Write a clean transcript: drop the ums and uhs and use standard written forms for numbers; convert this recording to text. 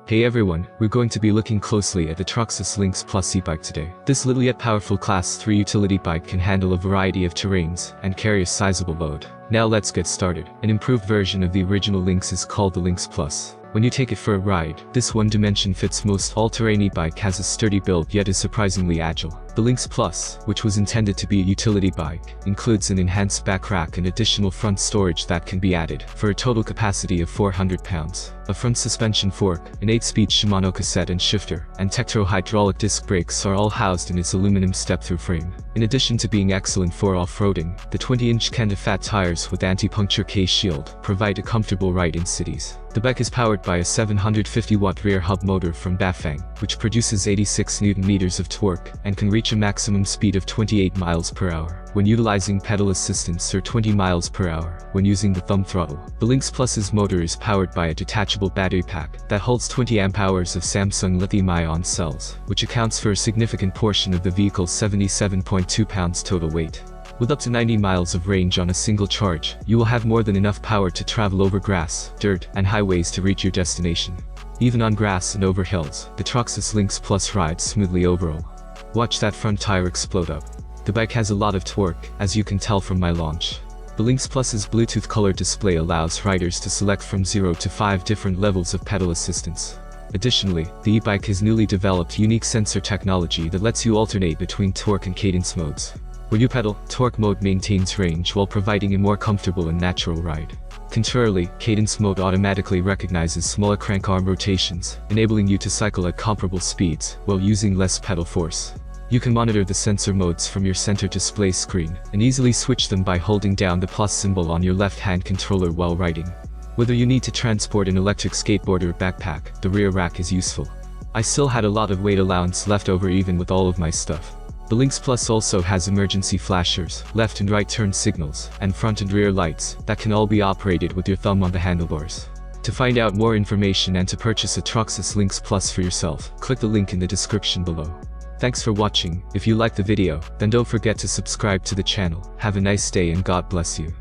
Hey everyone, we're going to be looking closely at the Troxus Lynx Plus e-bike today. This little yet powerful Class 3 utility bike can handle a variety of terrains and carry a sizable load. Now let's get started. An improved version of the original Lynx is called the Lynx Plus. When you take it for a ride, this one-dimension fits most all-terrain e-bike has a sturdy build yet is surprisingly agile. The Lynx Plus, which was intended to be a utility bike, includes an enhanced back rack and additional front storage that can be added, for a total capacity of 400 pounds. A front suspension fork, an 8-speed Shimano cassette and shifter, and Tektro hydraulic disc brakes are all housed in its aluminum step-through frame. In addition to being excellent for off-roading, the 20-inch Kenda fat tires with anti-puncture case shield provide a comfortable ride in cities. The bike is powered by a 750-watt rear hub motor from Bafang, which produces 86 Nm of torque and can reach a maximum speed of 28 miles per hour when utilizing pedal assistance or 20 miles per hour when using the thumb throttle. The Lynx Plus's motor is powered by a detachable battery pack that holds 20 amp-hours of Samsung lithium-ion cells, which accounts for a significant portion of the vehicle's 77.2 pounds total weight. With up to 90 miles of range on a single charge, you will have more than enough power to travel over grass, dirt, and highways to reach your destination. Even on grass and over hills, the Troxus Lynx Plus rides smoothly overall. Watch that front tire explode up. The bike has a lot of torque, as you can tell from my launch. The Lynx Plus's Bluetooth color display allows riders to select from 0 to 5 different levels of pedal assistance. Additionally, the e-bike has newly developed unique sensor technology that lets you alternate between torque and cadence modes. When you pedal, torque mode maintains range while providing a more comfortable and natural ride. Contrarily, cadence mode automatically recognizes smaller crank arm rotations, enabling you to cycle at comparable speeds while using less pedal force. You can monitor the sensor modes from your center display screen and easily switch them by holding down the plus symbol on your left-hand controller while riding. Whether you need to transport an electric skateboard or backpack, the rear rack is useful. I still had a lot of weight allowance left over even with all of my stuff. The Lynx Plus also has emergency flashers, left and right turn signals, and front and rear lights that can all be operated with your thumb on the handlebars. To find out more information and to purchase a Troxus Lynx Plus for yourself, click the link in the description below. Thanks for watching. If you liked the video, then don't forget to subscribe to the channel. Have a nice day and God bless you.